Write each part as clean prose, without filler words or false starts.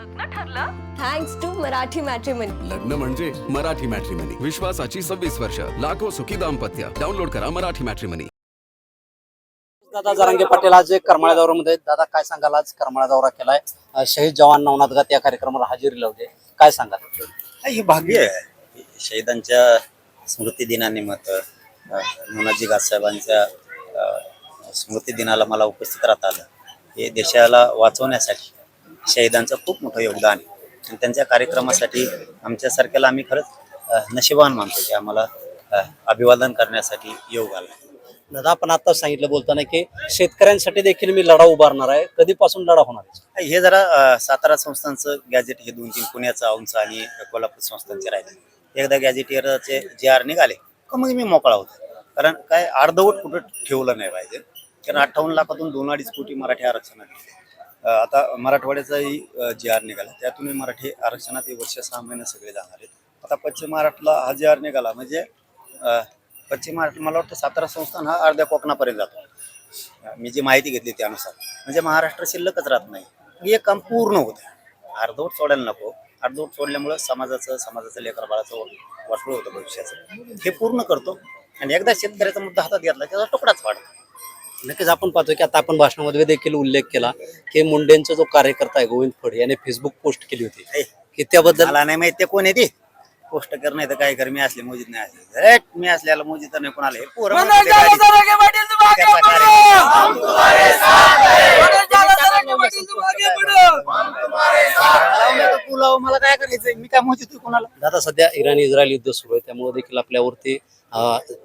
लग्न ठरलं thanks to Marathi matrimony. लग्न म्हणजे मराठी मॅट्रिमनी. विश्वासाची 26 वर्ष. लाखो सुखी दाम्पत्य. डाउनलोड करा मराठी मॅट्रिमनी. दादा जरांगे पाटील आज करमाळा दौऱ्यामध्ये. दादा काय सांगाल, आज करमाळा दौरा केलाय, शहीद जवान नवनाथ गात या कार्यक्रमाला हजेरी लावली, काय सांगाल? हे भाग्य आहे. शहीदांच्या स्मृती दिनानिमित्त नवनाथजी गात साहेबांच्या स्मृती दिनाला मला उपस्थित राहता आलं. हे देशाला वाचवण्यासाठी शहीदांचं खूप मोठं योगदान आहे आणि त्यांच्या कार्यक्रमासाठी आमच्यासारख्याला आम्ही खरंच नशिबान मानतो की आम्हाला अभिवादन करण्यासाठी योग आला. दादा आपण आता सांगितलं बोलताना की शेतकऱ्यांसाठी देखील मी लढा उभारणार आहे, कधीपासून लढा होणार आहे? हे जरा सातारा संस्थांचं गॅजेट हे 2-3 पुण्याचं औंधचं आणि कोल्हापूर संस्थांचे राहिले. एकदा गॅजेटियरचे JR निघाले का मग मी मोकळा होतो. कारण काय अर्धवट कुठं ठेवलं नाही पाहिजे. कारण 58 लाखातून 2-2.5 कोटी मराठी आरक्षणात दिले. आता मराठवाड्याचाही JR निघाला, त्यातूनही मराठी आरक्षणात वर्ष 6 महिने सगळे जाणार आहेत. आता पश्चिम महाराष्ट्राला हा JR निघाला म्हणजे पश्चिम महाराष्ट्र मला वाटतं सातारा संस्थान हा अर्ध्या कोकणापर्यंत जातो. मी जी माहिती घेतली त्यानुसार म्हणजे महाराष्ट्र शिल्लकच राहत नाही. हे काम पूर्ण होतं. अर्धवट सोडायला नको. अर्धवट सोडल्यामुळं समाजाचं लेकरबाळाचं वाटलं होतं भविष्याचं. हे पूर्ण करतो आणि एकदा शेतकऱ्याचा मुद्दा हातात घेतला त्याचा तुकडाच वाढतो. नक्कीच आपण पाहतो की आता आपण भाषणामध्ये देखील उल्लेख केला की मुंडेंचा जो कार्यकर्ता आहे गोविंद फड याने फेसबुक पोस्ट केली होती की त्याबद्दल मला नाही माहिती कोण आहे ते पोस्ट कर, नाही तर काय कर. मी असले मोजित नाही असले, मी असल्याला मोजित नाही कोणाला. हे पोरं मला काय करायचंय, मी काय मोजित कोणाला. दादा सध्या इराण इस्रायल युद्ध सुरू आहे, त्यामुळे देखील आपल्यावरती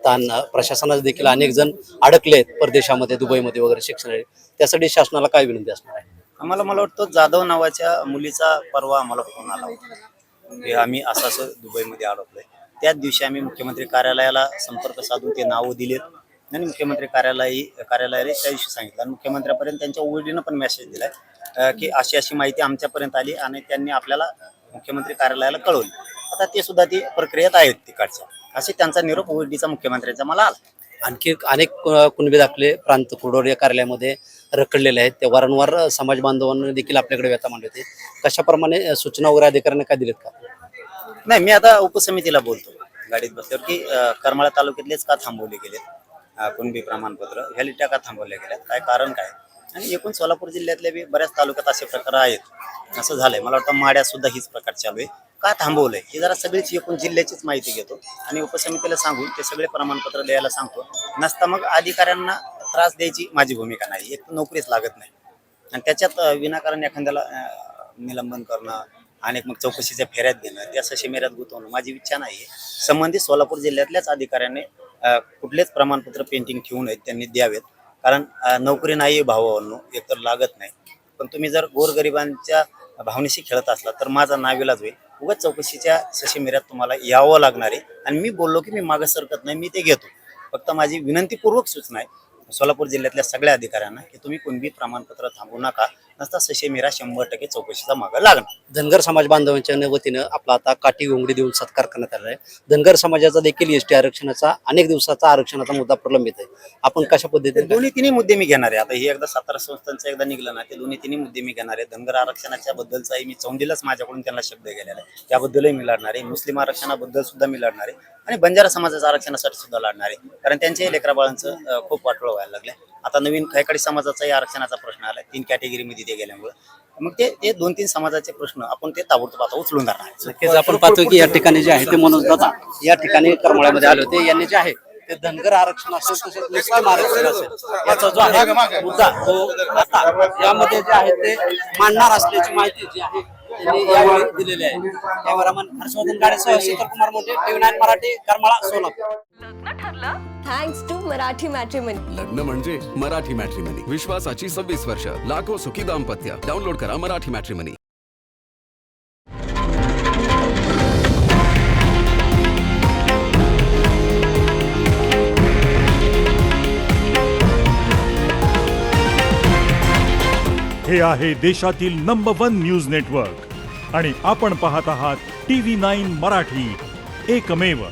ताण प्रशासनात देखील अनेक जण अडकले आहेत परदेशामध्ये, दुबईमध्ये वगैरे शिक्षणासाठी. त्यासाठी शासनाला काय विनंती असणार आहे? मला वाटतं जाधव नावाच्या मुलीचा परवा आम्हाला फोन आला होता. आम्ही असं दुबईमध्ये अडकलोय. त्याच दिवशी आम्ही मुख्यमंत्री कार्यालयाला संपर्क साधून ते नावं दिलेत आणि मुख्यमंत्री कार्यालयाला त्या दिवशी सांगितलं आणि मुख्यमंत्र्यापर्यंत त्यांच्या ओळीनं पण मेसेज दिलाय की अशी माहिती आमच्यापर्यंत आली आणि त्यांनी आपल्याला मुख्यमंत्री कार्यालयाला कळवली. आता ते सुद्धा ती प्रक्रियेत आहेत तिकडच्या. असे त्यांचा निरोप ओळीचा मुख्यमंत्र्यांचा मला आला. आणखी अनेक कुणबी दाखले प्रांत कुडोरी कार्यालयामध्ये रखडलेले आहेत. ते वारंवार समाज बांधवांनी देखील आपल्याकडे व्यथा मांडली होती. कशाप्रमाणे सूचना वगैरे अधिकाऱ्यांना काय दिलेत का? नाही, मी आता उपसमितीला बोलतो गाडीत बसल्यावर की करमाळा तालुक्यातलेच का थांबवले गेलेत कुणबी प्रमाणपत्र, व्हॅलिडिटी का थांबवल्या गेल्यात, काय कारण काय. आणि एकूण सोलापूर जिल्ह्यातल्या बी बऱ्याच तालुक्यात असे प्रकार आहेत. असं झालंय. मला वाटतं माड्यात सुद्धा हीच प्रकार चालू आहे. का थांबवलंय हे जरा सगळीच एकूण जिल्ह्याचीच माहिती घेतो आणि उपसमितीला सांगून ते सगळे प्रमाणपत्र द्यायला सांगतो. नसता मग अधिकाऱ्यांना त्रास द्यायची माझी भूमिका नाही. एक तर नोकरीच लागत नाही आणि त्याच्यात विनाकारण एखाद्याला निलंबन करणं आणि मग चौकशीच्या फेऱ्यात घेणं, त्या सशेमेऱ्यात गुंतवणं माझी इच्छा नाही आहे. संबंधित सोलापूर जिल्ह्यातल्याच अधिकाऱ्याने कुठलेच प्रमाणपत्र पेंटिंग ठेवू नयेत, त्यांनी द्यावेत. कारण नोकरी नाही भावांनो, एकतर लागत नाही. पण तुम्ही जर गोरगरिबांच्या भावनेशी खेळत असला तर माझा नाविलाज होईल. उगाच चौकशीच्या सशेमेऱ्यात तुम्हाला यावं लागणार आहे आणि मी बोललो की मी मागं सरकत नाही, मी ते घेतो. फक्त माझी विनंतीपूर्वक सूचना आहे सोलापूर जिल्ह्यातल्या सगळ्या अधिकाऱ्यांना की तुम्ही कोणबी प्रमाणपत्र थांबवू नका, नसता सशेमेरा 100% चौकशीचा मागं लागणार. धनगर समाज बांधवांच्या वतीनं आपला आता काठी घोंगडी देऊन सत्कार करण्यात आला आहे. धनगर समाजाचा देखील ST आरक्षणाचा अनेक दिवसाचा आरक्षणाचा मुद्दा प्रलंबित आहे. आपण कशा पद्धतीने दोन्ही तिन्ही मुद्दे मी घेणार आहे. आता हे एकदा सातारा संस्थांचं एकदा निघलं ना, ते दोन्ही तिन्ही मुद्दे मी घेणार आहे. धनगर आरक्षणाच्या बद्दलचाही मी चौंडीलाच माझ्याकडून त्यांना शब्द गेलेला आहे, त्याबद्दलही मी लढणार आहे. मुस्लिम आरक्षणाबद्दल सुद्धा मी लढणार आहे आणि बंजारा समाजाच्या आरक्षणासाठी सुद्धा लढणार आहे. कारण त्यांच्याही लेकराबाळांचं खूप वाटोळं व्हायला लागलं. आता नवीन खैकाडी समाजाचाही आरक्षणाचा प्रश्न आला 3 कॅटेगरीमध्ये ते गेल्यामुळे. मग ते 2-3 समाजाचे प्रश्न आपण ते ताबडतोब आता उचलून धरणार. नक्कीच आपण पाहतो की या ठिकाणी जे आहे ते मनोज दादा या ठिकाणी करमाळ्यामध्ये आले होते. यांनी जे आहे ते धनगर आरक्षण असेल तसेच मुस्लिम आरक्षण असेल याचा जो आहे मुद्दा तो आता यामध्ये जे आहे ते मांडणार असल्याची माहिती जी आहे त्यांनी यावेळी दिलेली आहे. कॅमेरामन हर्षवर्धन गाडेसह शीतल कुमार मोठे, TV9 मराठी, करमाळा, सोलापूर. लग्न ठरलं थँक्स टू मराठी मॅट्रिमनी. लग्न म्हणजे मराठी मॅट्रिमनी. विश्वासाची 26 वर्ष. लाखो सुखी दाम्पत्य. डाउनलोड करा मराठी मॅट्रिमनी. हे आहे देशातील नंबर 1 न्यूज नेटवर्क आणि आपण पाहत आहात TV9 मराठी, एकमेव.